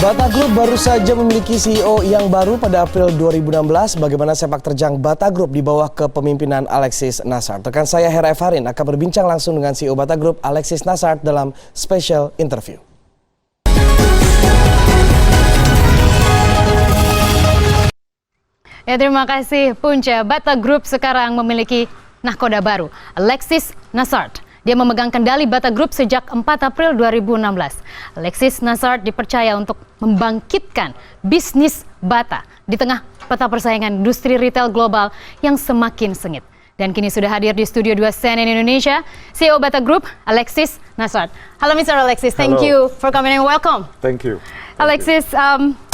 Bata Group baru saja memiliki CEO yang baru pada April 2016. Bagaimana sepak terjang Bata Group di bawah kepemimpinan ALEXIS NASARD? Rekan saya Hera Evarin akan berbincang langsung dengan CEO Bata Group ALEXIS NASARD dalam special interview. Ya, terima kasih Punca. Bata Group sekarang memiliki nahkoda baru, ALEXIS NASARD. Dia memegang kendali Bata Group sejak 4 April 2016. ALEXIS NASARD dipercaya untuk membangkitkan bisnis Bata di tengah peta persaingan industri retail global yang semakin sengit. Dan kini sudah hadir di Studio 2 CNN Indonesia, CEO Bata Group, ALEXIS NASARD. Halo Mr. ALEXIS, thank you for coming and welcome. Thank you. ALEXIS,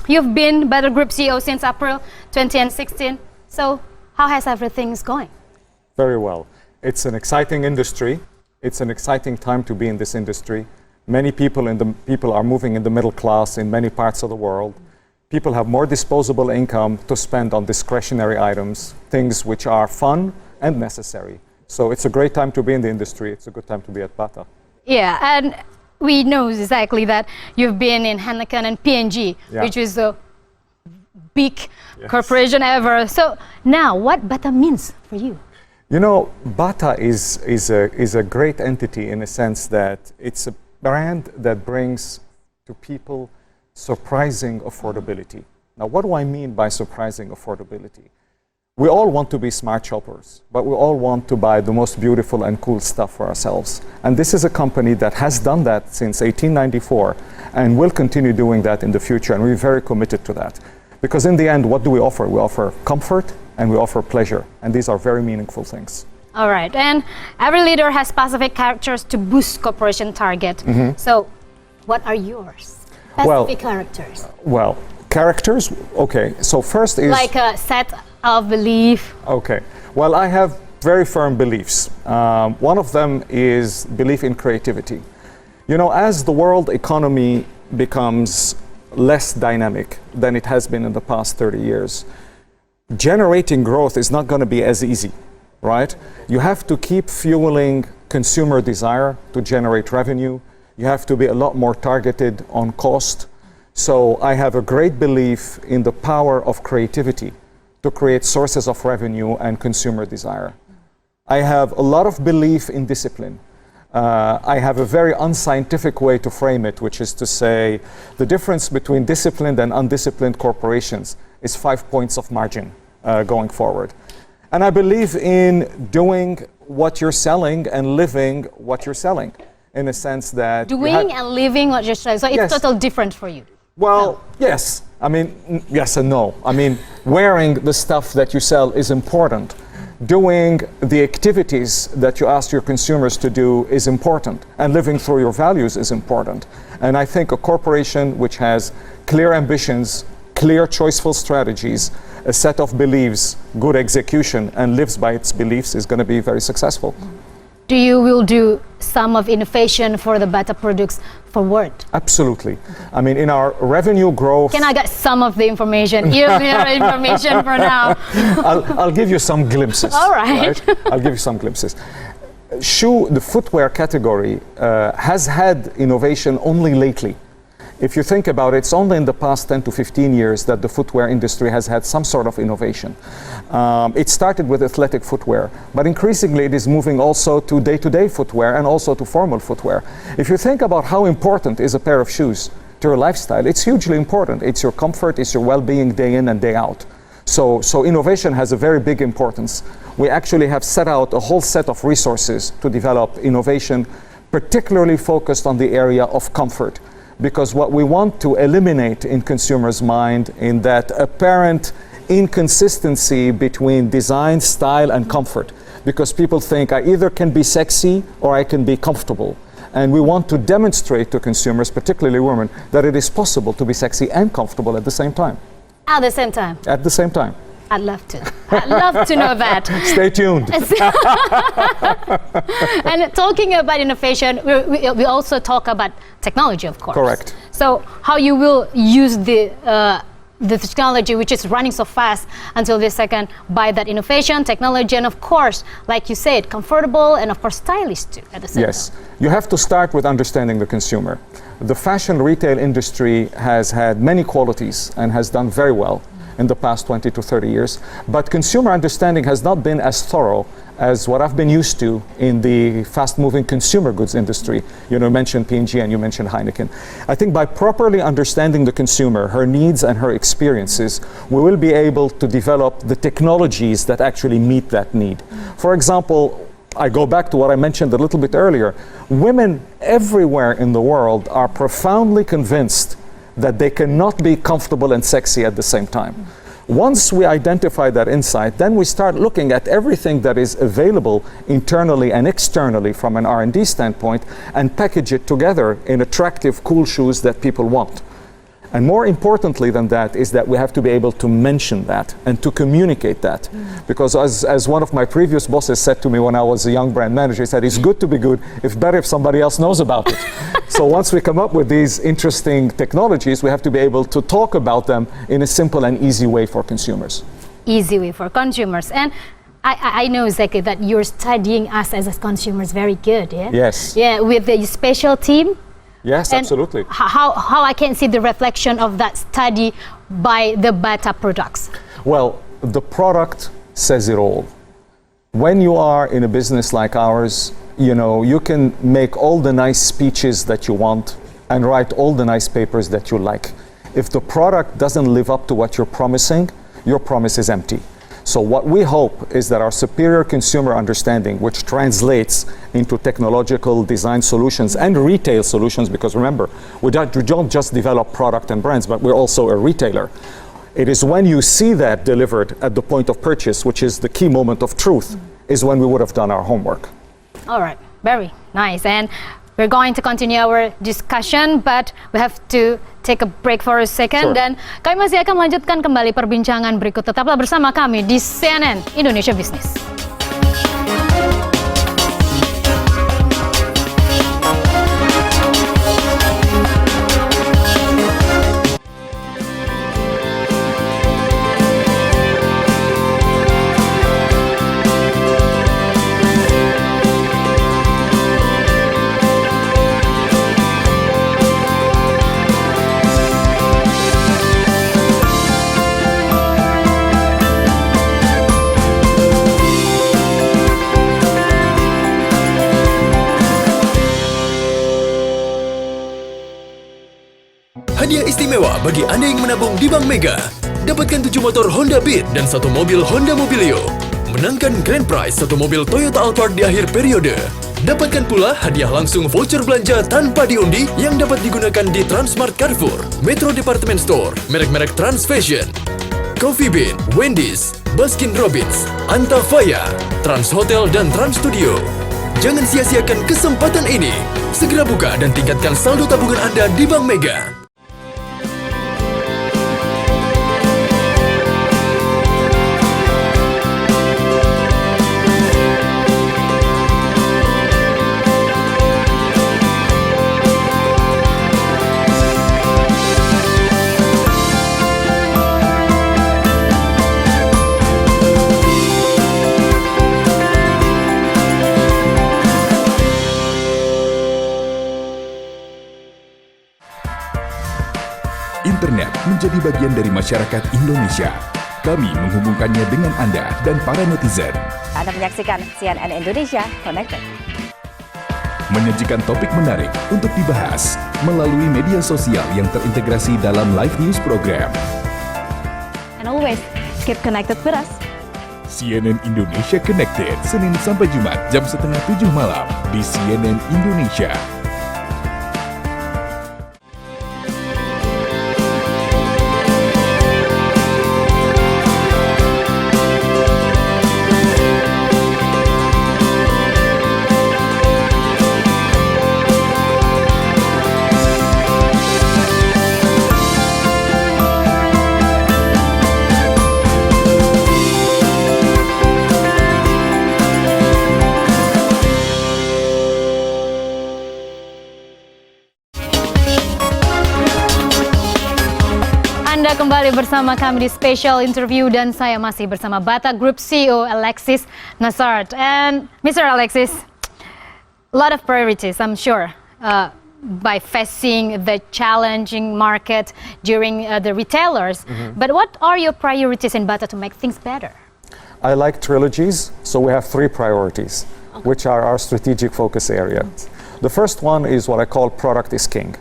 you've been Bata Group CEO since April 2016. So how has everything going? Very well. It's an exciting industry. It's an exciting time to be in this industry. Many people are moving in the middle class in many parts of the world. People have more disposable income to spend on discretionary items, things which are fun and necessary. So it's a great time to be in the industry. It's a good time to be at Bata. Yeah, and we know exactly that you've been in Heineken and P&G, which is the big corporation ever. So now, what Bata means for you? You know, Bata is a great entity in a sense that it's a brand that brings to people surprising affordability. Now, what do I mean by surprising affordability? We all want to be smart shoppers, but we all want to buy the most beautiful and cool stuff for ourselves. And this is a company that has done that since 1894 and will continue doing that in the future, and we're very committed to that. Because in the end, what do we offer? We offer comfort and we offer pleasure, and these are very meaningful things. All right, and every leader has specific characters to boost corporation target. So, what are yours? Specific characters. Well, characters, okay, so first is... Like a set of belief. Okay, well, I have very firm beliefs. One of them is belief in creativity. You know, as the world economy becomes less dynamic than it has been in the past 30 years, generating growth is not going to be as easy, right? You have to keep fueling consumer desire to generate revenue. You have to be a lot more targeted on cost. So I have a great belief in the power of creativity to create sources of revenue and consumer desire. I have a lot of belief in discipline. I have a very unscientific way to frame it, which is to say the difference between disciplined and undisciplined corporations is 5 points of margin going forward. And I believe in doing what you're selling and living what you're selling, in a sense that... Doing and living what you're selling, so it's totally different for you. Well, yes. I mean, yes and no. I mean, wearing the stuff that you sell is important. Doing the activities that you ask your consumers to do is important, and living through your values is important. And I think a corporation which has clear ambitions, clear choiceful strategies, a set of beliefs, good execution, and lives by its beliefs is going to be very successful. Will do some of innovation for the Bata products forward? Absolutely. I mean, in our revenue growth... Can I get some of the information? Give me the information for now. I'll give you some glimpses. All right. I'll give you some glimpses. The footwear category has had innovation only lately. If you think about it, it's only in the past 10 to 15 years that the footwear industry has had some sort of innovation. It started with athletic footwear, but increasingly it is moving also to day-to-day footwear and also to formal footwear. If you think about how important is a pair of shoes to your lifestyle, it's hugely important. It's your comfort, it's your well-being day in and day out. So innovation has a very big importance. We actually have set out a whole set of resources to develop innovation, particularly focused on the area of comfort. Because what we want to eliminate in consumers' mind in that apparent inconsistency between design, style, and comfort. Because people think I either can be sexy or I can be comfortable. And we want to demonstrate to consumers, particularly women, that it is possible to be sexy and comfortable at the same time. At the same time? At the same time. I'd love to. I'd love to know that. Stay tuned. And talking about innovation, we also talk about technology, of course. Correct. So how you will use the the technology which is running so fast until they can buy that innovation, technology, and of course, like you said, comfortable and of course stylish too at the same Yes, time. you have to start with understanding the consumer. The fashion retail industry has had many qualities and has done very well in the past 20 to 30 years, but consumer understanding has not been as thorough as what I've been used to in the fast-moving consumer goods industry. You mentioned P&G and you mentioned Heineken. I think by properly understanding the consumer, her needs and her experiences, we will be able to develop the technologies that actually meet that need. For example, I go back to what I mentioned a little bit earlier. Women everywhere in the world are profoundly convinced that they cannot be comfortable and sexy at the same time. Once we identify that insight, then we start looking at everything that is available internally and externally from an R&D standpoint and package it together in attractive, cool shoes that people want. And more importantly than that is that we have to be able to mention that and to communicate that. Because as one of my previous bosses said to me when I was a young brand manager, he said, it's good to be good, it's better if somebody else knows about it. So once we come up with these interesting technologies, we have to be able to talk about them in a simple and easy way for consumers. Easy way for consumers. And I know, Zeki, that you're studying us as consumers very good, yeah? Yes. Yeah, with the special team. Yes, And absolutely. How I can see the reflection of that study by the Bata products? Well, the product says it all. When you are in a business like ours, you can make all the nice speeches that you want and write all the nice papers that you like. If the product doesn't live up to what you're promising, your promise is empty. So what we hope is that our superior consumer understanding, which translates into technological design solutions and retail solutions, because remember, we don't just develop product and brands, but we're also a retailer. It is when you see that delivered at the point of purchase, which is the key moment of truth, is when we would have done our homework. All right, very nice. And we're going to continue our discussion, but we have to take a break for a second. Sure. Dan kami masih akan melanjutkan kembali perbincangan berikut. Tetaplah bersama kami di CNN Indonesia Business. Hadiah istimewa bagi Anda yang menabung di Bank Mega. Dapatkan 7 motor Honda Beat dan 1 mobil Honda Mobilio. Menangkan grand prize 1 mobil Toyota Alphard di akhir periode. Dapatkan pula hadiah langsung voucher belanja tanpa diundi yang dapat digunakan di Transmart Carrefour, Metro Department Store, merek-merek Trans Fashion, Coffee Bean, Wendy's, Baskin Robbins, Antafaya, Trans Hotel, dan Trans Studio. Jangan sia-siakan kesempatan ini. Segera buka dan tingkatkan saldo tabungan Anda di Bank Mega. Internet menjadi bagian dari masyarakat Indonesia. Kami menghubungkannya dengan Anda dan para netizen. Anda menyaksikan CNN Indonesia Connected. Menyajikan topik menarik untuk dibahas melalui media sosial yang terintegrasi dalam live news program. And always keep connected with us. CNN Indonesia Connected, Senin sampai Jumat jam 6:30 malam di CNN Indonesia. Anda kembali bersama kami di special interview dan saya masih bersama Bata Group CEO ALEXIS NASARD. And Mr. ALEXIS, a lot of priorities, I'm sure, by facing the challenging market during the retailers. But what are your priorities in Bata to make things better? I like trilogies, so we have three priorities, which are our strategic focus areas. The first one is what I call product is king.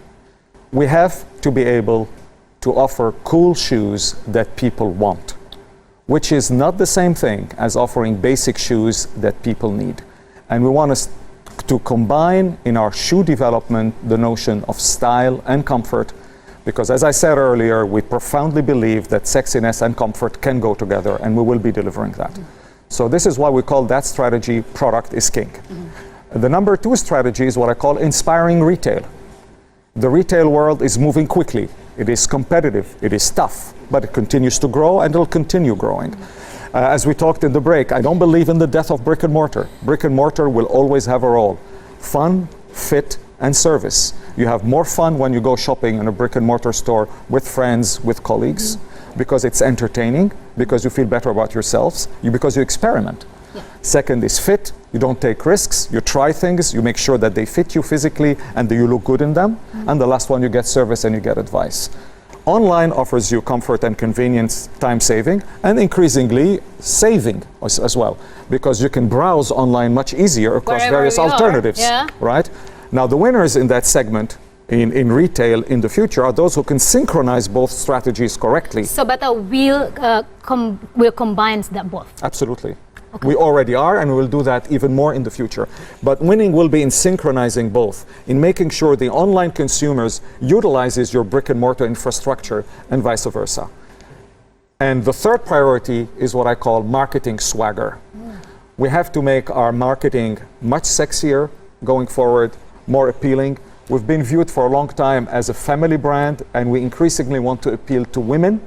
We have to be able to offer cool shoes that people want, which is not the same thing as offering basic shoes that people need. And we want to combine in our shoe development the notion of style and comfort, because as I said earlier, we profoundly believe that sexiness and comfort can go together, and we will be delivering that. So this is why we call that strategy product is king. The number two strategy is what I call inspiring retail. The retail world is moving quickly. It is competitive, it is tough, but it continues to grow and it'll continue growing. As we talked in the break, I don't believe in the death of brick and mortar. Brick and mortar will always have a role. Fun, fit, and service. You have more fun when you go shopping in a brick and mortar store with friends, with colleagues, because it's entertaining, because you feel better about yourselves, because you experiment. Second is fit. You don't take risks, you try things, you make sure that they fit you physically and that you look good in them. And the last one, you get service and you get advice. Online offers you comfort and convenience, time saving, and increasingly saving as well, because you can browse online much easier across Wherever various we are, alternatives, right? Now the winners in that segment in retail in the future are those who can synchronize both strategies correctly. So Bata will combine that both. Absolutely. We already are, and we will do that even more in the future. But winning will be in synchronizing both, in making sure the online consumers utilizes your brick and mortar infrastructure and vice versa. And the third priority is what I call marketing swagger. We have to make our marketing much sexier going forward, more appealing. We've been viewed for a long time as a family brand, and we increasingly want to appeal to women,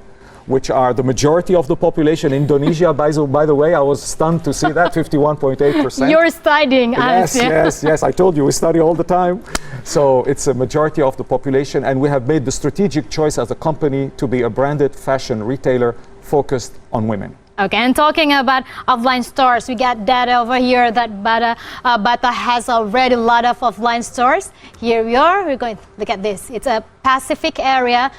which are the majority of the population. Indonesia, by the way, I was stunned to see that, 51.8%. You're studying us. Yes, I told you, we study all the time. So it's a majority of the population, and we have made the strategic choice as a company to be a branded fashion retailer focused on women. Okay, and talking about offline stores, we got data over here that Bata has already a lot of offline stores. Here we are, we're going to look at this. It's a Pacific area.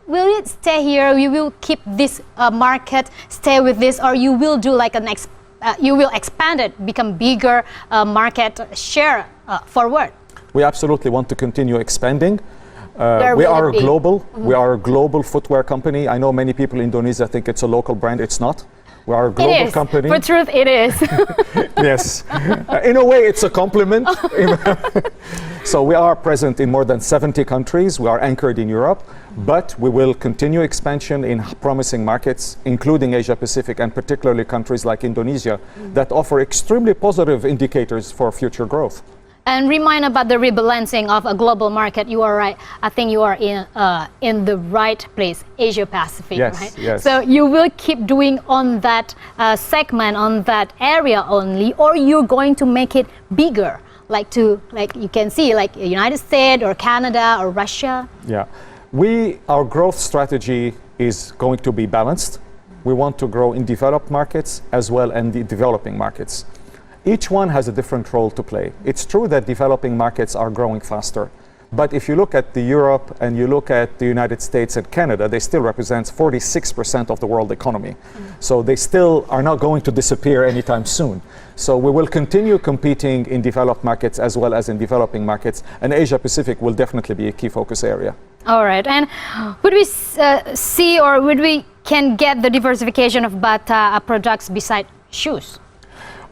Will it stay here? You will keep this market, stay with this, or you will do like you will expand it, become bigger market share forward? We absolutely want to continue expanding. We are a global footwear company. I know many people in Indonesia think it's a local brand. It's not. We are a global company. For truth, it is. Yes. In a way, it's a compliment. So we are present in more than 70 countries. We are anchored in Europe, but we will continue expansion in promising markets, including Asia Pacific, and particularly countries like Indonesia that offer extremely positive indicators for future growth. And remind about the rebalancing of a global market. You are right. I think you are in the right place, Asia Pacific, right? Yes. So you will keep doing on that segment, on that area only, or you're going to make it bigger, like you can see, like United States or Canada or Russia. Yeah, our growth strategy is going to be balanced. We want to grow in developed markets as well as the developing markets. Each one has a different role to play. It's true that developing markets are growing faster, but if you look at Europe and you look at the United States and Canada, they still represent 46% of the world economy. So they still are not going to disappear anytime soon. So we will continue competing in developed markets as well as in developing markets, and Asia Pacific will definitely be a key focus area. All right, and would we see, or would we can get the diversification of Bata products beside shoes?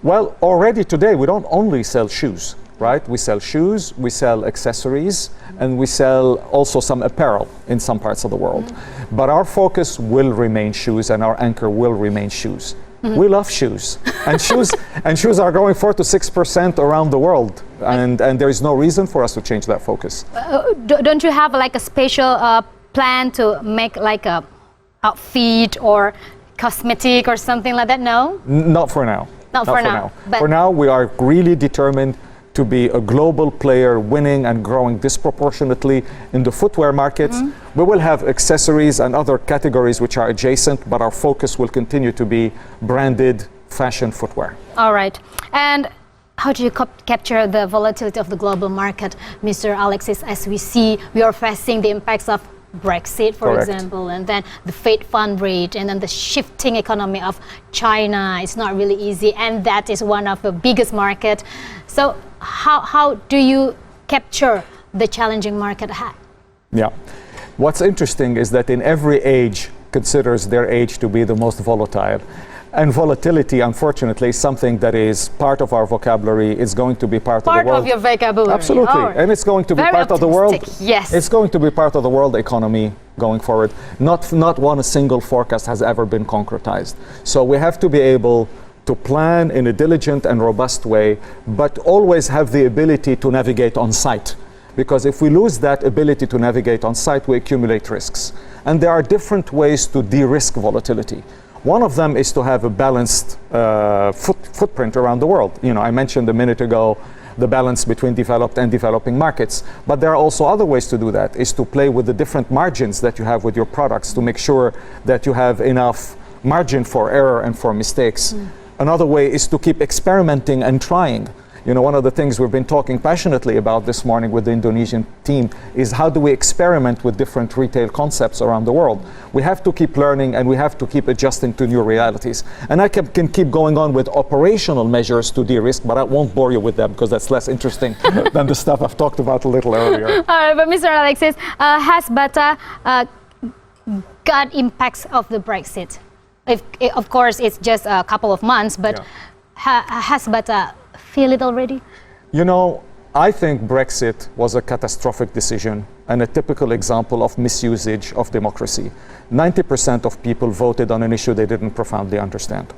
Well, already today, we don't only sell shoes, right? We sell shoes, we sell accessories, and we sell also some apparel in some parts of the world. But our focus will remain shoes, and our anchor will remain shoes. We love shoes, and shoes are growing 4 to 6% around the world, and there is no reason for us to change that focus. Don't you have like a special plan to make like a outfit or cosmetic or something like that? No? Not for now. Not for now. For now, we are really determined to be a global player, winning and growing disproportionately in the footwear markets. We will have accessories and other categories which are adjacent, but our focus will continue to be branded fashion footwear. All right. And how do you capture the volatility of the global market, Mr. Alexis, as we see we are facing the impacts of Brexit, for Correct. example, and then the Fed fund rate, and then the shifting economy of China. It's not really easy, and that is one of the biggest market. So how do you capture the challenging market ahead? Yeah. What's interesting is that in every age considers their age to be the most volatile. And volatility, unfortunately, is something that is part of our vocabulary. It's going to be part of the world. Part of your vocabulary. Absolutely. All right. And it's going to be Very part of the world. optimistic, yes. It's going to be part of the world economy going forward. Not one single forecast has ever been concretized. So we have to be able to plan in a diligent and robust way, but always have the ability to navigate on site. Because if we lose that ability to navigate on site, we accumulate risks. And there are different ways to de-risk volatility. One of them is to have a balanced footprint around the world. You know, I mentioned a minute ago the balance between developed and developing markets. But there are also other ways to do that, is to play with the different margins that you have with your products to make sure that you have enough margin for error and for mistakes. Another way is to keep experimenting and trying. You know, one of the things we've been talking passionately about this morning with the Indonesian team is how do we experiment with different retail concepts around the world. We have to keep learning and we have to keep adjusting to new realities. And I can keep going on with operational measures to de-risk, but I won't bore you with them because that's less interesting than the stuff I've talked about a little earlier. All right, but Mr. Alexis, has Bata got impacts of the Brexit? Of course, it's just a couple of months, but has Bata feel it already? You know, I think Brexit was a catastrophic decision and a typical example of misusage of democracy. 90% of people voted on an issue they didn't profoundly understand.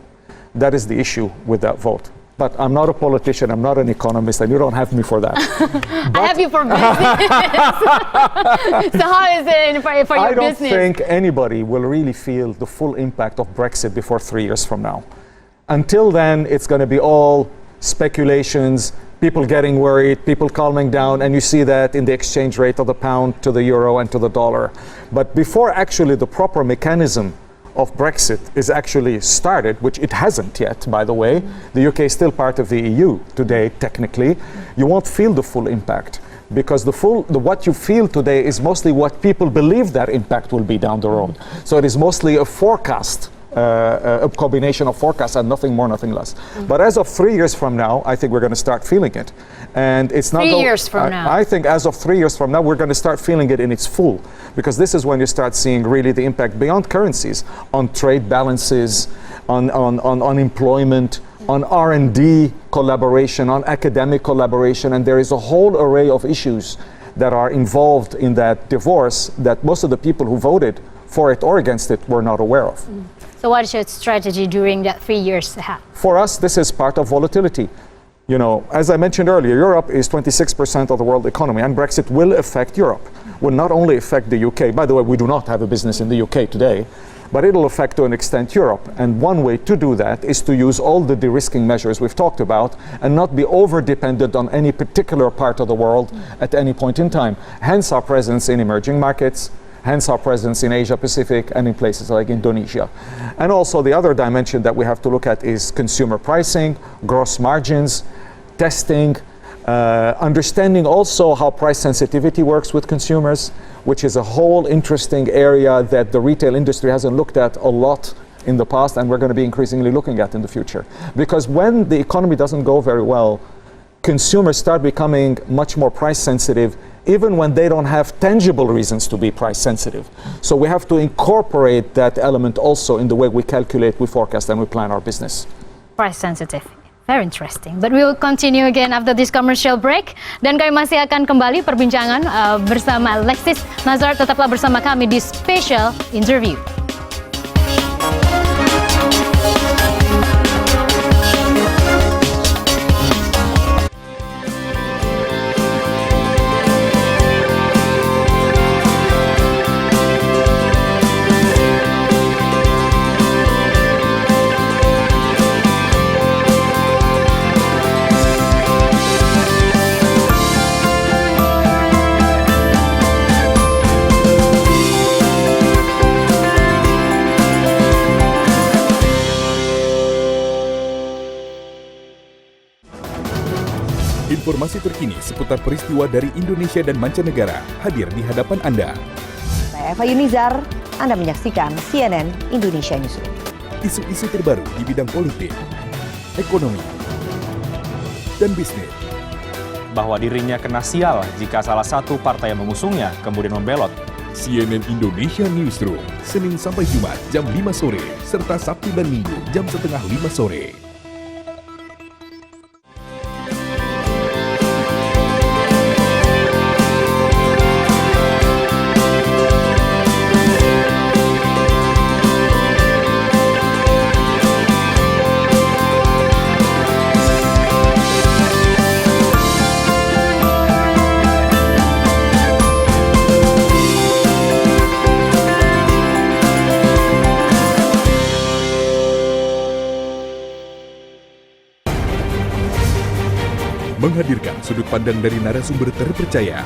That is the issue with that vote. But I'm not a politician, I'm not an economist, and you don't have me for that. I have you for business. So how is it for your I don't business? think anybody will really feel the full impact of Brexit before 3 years from now. Until then, it's going to be all speculations, people getting worried, people calming down, and you see that in the exchange rate of the pound to the euro and to the dollar. But before actually the proper mechanism of Brexit is actually started, which it hasn't yet, by the way, the UK is still part of the EU today, technically, you won't feel the full impact. Because what you feel today is mostly what people believe that impact will be down the road. So it is mostly a forecast, a combination of forecasts and nothing more, nothing less. But as of 3 years from now, I think we're going to start feeling it. And it's not 3 years from now. I think as of 3 years from now, we're going to start feeling it in its full. Because this is when you start seeing really the impact beyond currencies, on trade balances, on employment, on R&D collaboration, on academic collaboration. And there is a whole array of issues that are involved in that divorce that most of the people who voted for it or against it were not aware of. So what is your strategy during that 3 years ahead? For us, this is part of volatility. You know, as I mentioned earlier, Europe is 26% of the world economy, and Brexit will affect Europe. Will not only affect the UK, by the way, we do not have a business in the UK today, but it'll affect to an extent Europe. And one way to do that is to use all the de-risking measures we've talked about and not be over-dependent on any particular part of the world at any point in time. Hence our presence in emerging markets, hence our presence in Asia Pacific and in places like Indonesia. And also the other dimension that we have to look at is consumer pricing, gross margins, testing, understanding also how price sensitivity works with consumers, which is a whole interesting area that the retail industry hasn't looked at a lot in the past, and we're going to be increasingly looking at in the future. Because when the economy doesn't go very well, consumers start becoming much more price sensitive, even when they don't have tangible reasons to be price sensitive. So we have to incorporate that element also in the way we calculate, we forecast, and we plan our business. Price sensitive. Very interesting. But we will continue again after this commercial break. Dan kami masih akan kembali perbincangan bersama ALEXIS NASARD. Tetaplah bersama kami di Special Interview. Informasi terkini seputar peristiwa dari Indonesia dan mancanegara hadir di hadapan Anda. Saya Eva Yunizar, Anda menyaksikan CNN Indonesia Newsroom. Isu-isu terbaru di bidang politik, ekonomi, dan bisnis. Bahwa dirinya kena sial jika salah satu partai yang mengusungnya kemudian membelot. CNN Indonesia Newsroom, Senin sampai Jumat jam 5 sore, serta Sabtu dan Minggu jam setengah 5 sore. Menghadirkan sudut pandang dari narasumber terpercaya.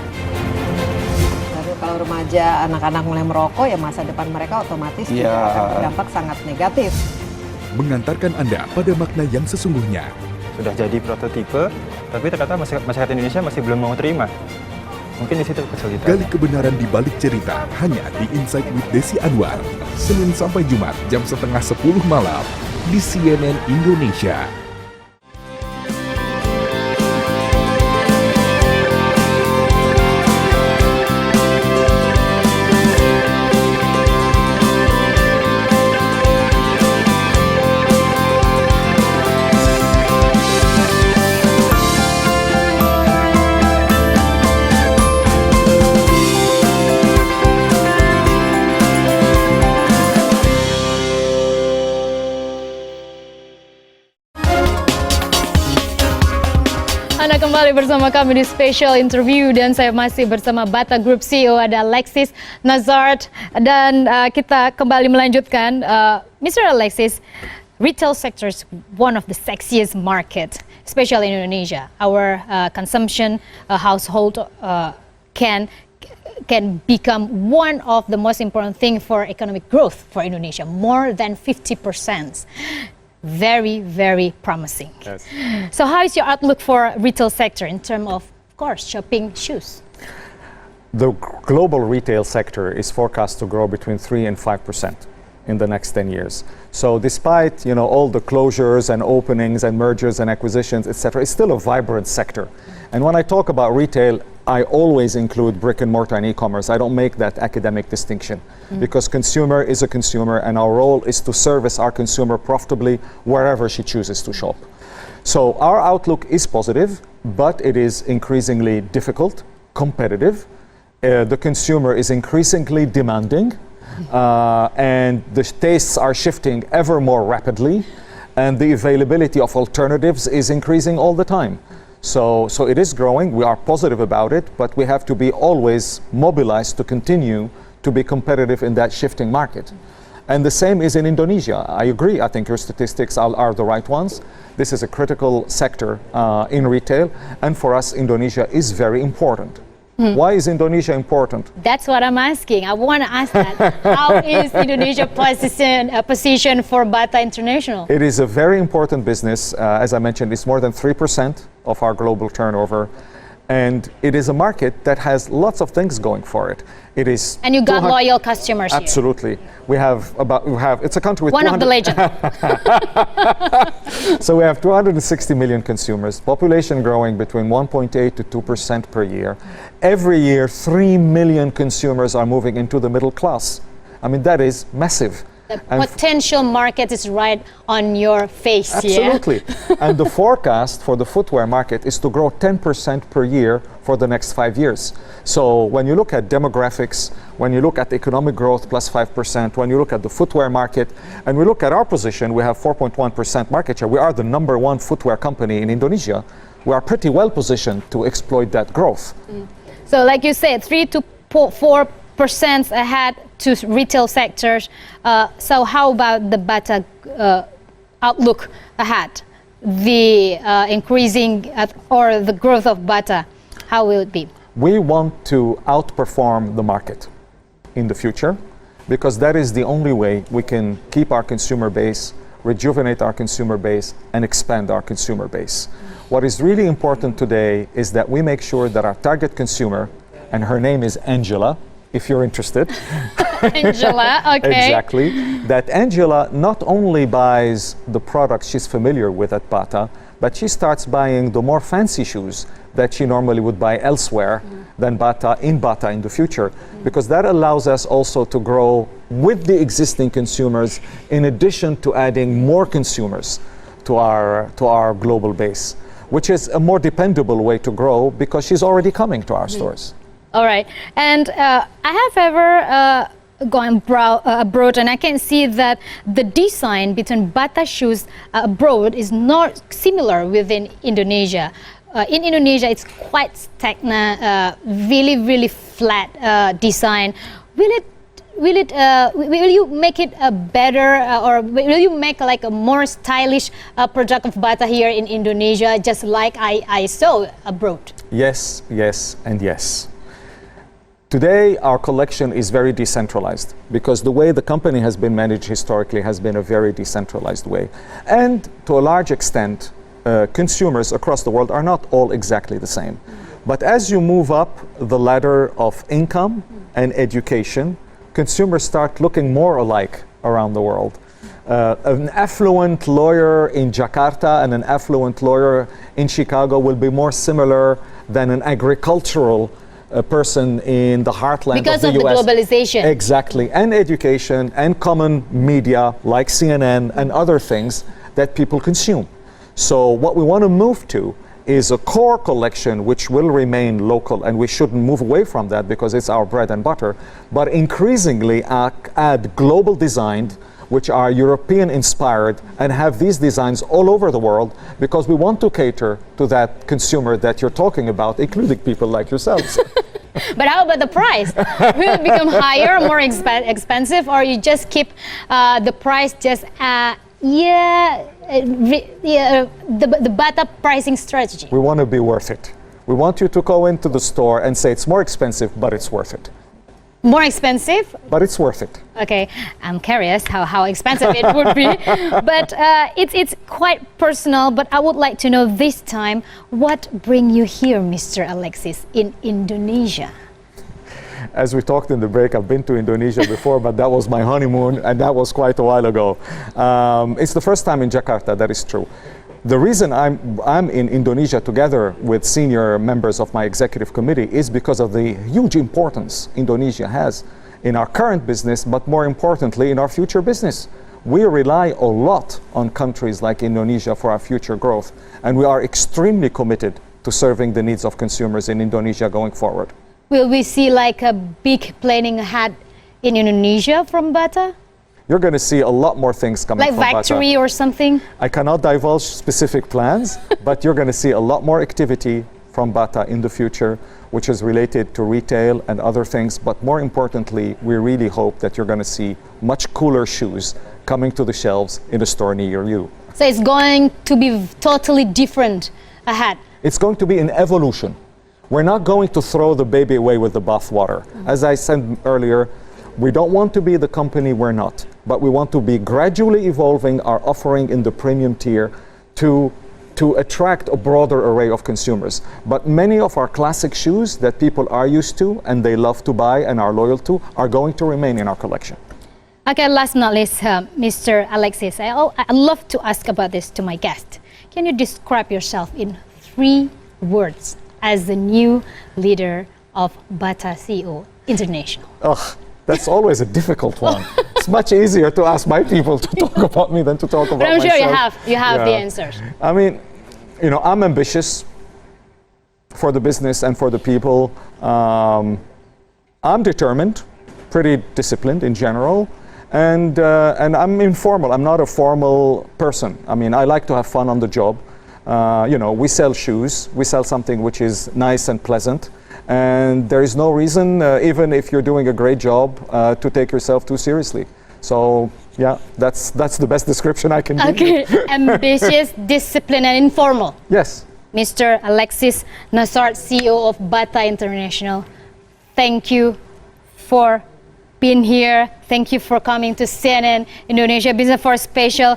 Tapi kalau remaja, anak-anak mulai merokok, ya masa depan mereka otomatis juga akan berdampak sangat negatif. Mengantarkan Anda pada makna yang sesungguhnya. Sudah jadi prototipe, tapi ternyata masyarakat Indonesia masih belum mau terima. Mungkin di situ kesulitan. Gali kebenaran di balik cerita hanya di Insight with Desi Anwar. Senin sampai Jumat jam setengah 10 malam di CNN Indonesia. Anda kembali bersama kami di Special Interview dan saya masih bersama Bata Group CEO ada ALEXIS NASARD dan kita kembali melanjutkan Mr. Alexis, retail sector is one of the sexiest market, especially in Indonesia. Our consumption household can become one of the most important thing for economic growth for Indonesia, more than 50%. Very, very promising. Yes. So how is your outlook for retail sector in terms of course, shopping shoes? The global retail sector is forecast to grow between 3 and 5% in the next 10 years. So despite all the closures and openings and mergers and acquisitions, etc., it's still a vibrant sector. And when I talk about retail, I always include brick and mortar and e-commerce. I don't make that academic distinction because consumer is a consumer and our role is to service our consumer profitably wherever she chooses to shop. So our outlook is positive, but it is increasingly difficult, competitive. The consumer is increasingly demanding and the tastes are shifting ever more rapidly and the availability of alternatives is increasing all the time. So it is growing, we are positive about it, but we have to be always mobilized to continue to be competitive in that shifting market. And the same is in Indonesia. I agree, I think your statistics are the right ones. This is a critical sector in retail, and for us, Indonesia is very important. Why is Indonesia important? That's what I'm asking. I want to ask that. How is Indonesia position for Bata International? It is a very important business. As I mentioned, it's more than 3% of our global turnover. And it is a market that has lots of things going for it. It is. And you got loyal customers here. Absolutely. It's a country with one of the legends. So we have 260 million consumers, population growing between 1.8 to 2% per year. Every year, 3 million consumers are moving into the middle class. I mean, that is massive. The potential market is right on your face. Absolutely. Yeah? And the forecast for the footwear market is to grow 10% per year for the next 5 years. So when you look at demographics, when you look at economic growth plus 5%, when you look at the footwear market, and we look at our position, we have 4.1% market share. We are the #1 footwear company in Indonesia. We are pretty well positioned to exploit that growth. So like you said, 3 to 4% ahead to retail sectors. So how about the Bata outlook ahead? The increasing or the growth of Bata, how will it be? We want to outperform the market in the future because that is the only way we can keep our consumer base rejuvenate our consumer base, and expand our consumer base. What is really important today is that we make sure that our target consumer, and her name is Angela, if you're interested. Angela, okay. Exactly. That Angela not only buys the products she's familiar with at Bata, but she starts buying the more fancy shoes that she normally would buy elsewhere than Bata in the future, because that allows us also to grow with the existing consumers in addition to adding more consumers to our global base, which is a more dependable way to grow because she's already coming to our stores. All right. And I have ever gone abroad, and I can see that the design between Bata shoes abroad is not similar within Indonesia. In Indonesia, it's quite stagnant, really flat design. Will you make it a better, or will you make like a more stylish product of Bata here in Indonesia, just like I saw abroad? Yes, and yes. Today, our collection is very decentralized because the way the company has been managed historically has been a very decentralized way. And to a large extent, consumers across the world are not all exactly the same. But as you move up the ladder of income and education, consumers start looking more alike around the world. An affluent lawyer in Jakarta and an affluent lawyer in Chicago will be more similar than an agricultural person in the heartland because of the US. Because of the globalization. Exactly, and education and common media like CNN and other things that people consume. So what we want to move to is a core collection which will remain local, and we shouldn't move away from that because it's our bread and butter, but increasingly add global design, which are European inspired, and have these designs all over the world because we want to cater to that consumer that you're talking about, including people like yourselves. But how about the price? Will it become higher, more expensive, or you just keep the price just the Bata pricing strategy? We want to be worth it. We want you to go into the store and say it's more expensive, but it's worth it. More expensive? But it's worth it. Okay, I'm curious how expensive it would be. But it's quite personal, but I would like to know this time, what bring you here, Mr. Alexis, in Indonesia? As we talked in the break, I've been to Indonesia before, but that was my honeymoon, and that was quite a while ago. It's the first time in Jakarta, that is true. The reason I'm in Indonesia together with senior members of my executive committee is because of the huge importance Indonesia has in our current business, but more importantly in our future business. We rely a lot on countries like Indonesia for our future growth, and we are extremely committed to serving the needs of consumers in Indonesia going forward. Will we see like a big planning ahead in Indonesia from Bata? You're going to see a lot more things coming from Bata. Like factory or something? I cannot divulge specific plans, but you're going to see a lot more activity from Bata in the future, which is related to retail and other things. But more importantly, we really hope that you're going to see much cooler shoes coming to the shelves in a store near you. So it's going to be totally different ahead? It's going to be an evolution. We're not going to throw the baby away with the bathwater. As I said earlier, we don't want to be the company we're not, but we want to be gradually evolving our offering in the premium tier to attract a broader array of consumers. But many of our classic shoes that people are used to and they love to buy and are loyal to are going to remain in our collection. Okay, last but not least, Mr. Alexis, I love to ask about this to my guest. Can you describe yourself in 3 words as the new leader of Bata CEO International? That's always a difficult one. It's much easier to ask my people to talk about me than to talk about myself. But I'm sure you have the answers. I mean, I'm ambitious for the business and for the people. I'm determined, pretty disciplined in general, and I'm informal. I'm not a formal person. I mean, I like to have fun on the job. We sell shoes. We sell something which is nice and pleasant. And there is no reason, even if you're doing a great job, to take yourself too seriously. So, yeah, that's the best description I can give you. Okay, ambitious, disciplined, and informal. Yes. Mr. Alexis Nasard, CEO of Bata International, thank you for been here. Thank you for coming to CNN Indonesia Business for a special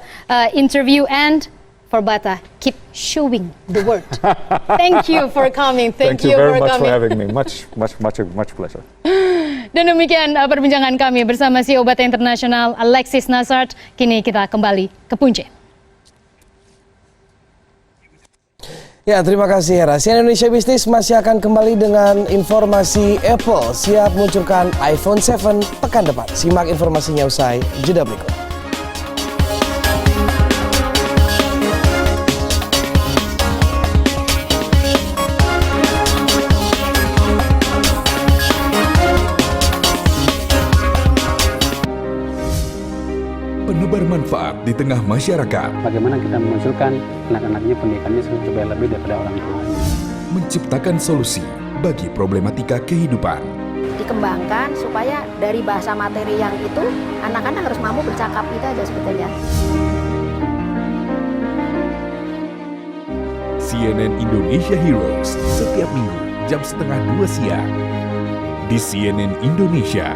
interview, and for Bata, keep showing the world. Thank you for coming. Thank you very much for having me. Much pleasure. Dan demikian perbincangan kami bersama CEO Bata Internasional Alexis Nasard. Kini kita kembali ke punca. Ya, terima kasih Hera. CNN Indonesia Business masih akan kembali dengan informasi Apple siap meluncurkan iPhone 7 pekan depan. Simak informasinya usai jeda berikut. Penebar manfaat di tengah masyarakat. Bagaimana kita memunculkan anak-anaknya pendidikannya supaya lebih daripada orang tua. Menciptakan solusi bagi problematika kehidupan. Dikembangkan supaya dari bahasa materi yang itu anak-anak harus mampu bercakap, itu aja sebetulnya. CNN Indonesia Heroes setiap minggu jam 1:30 siang di CNN Indonesia.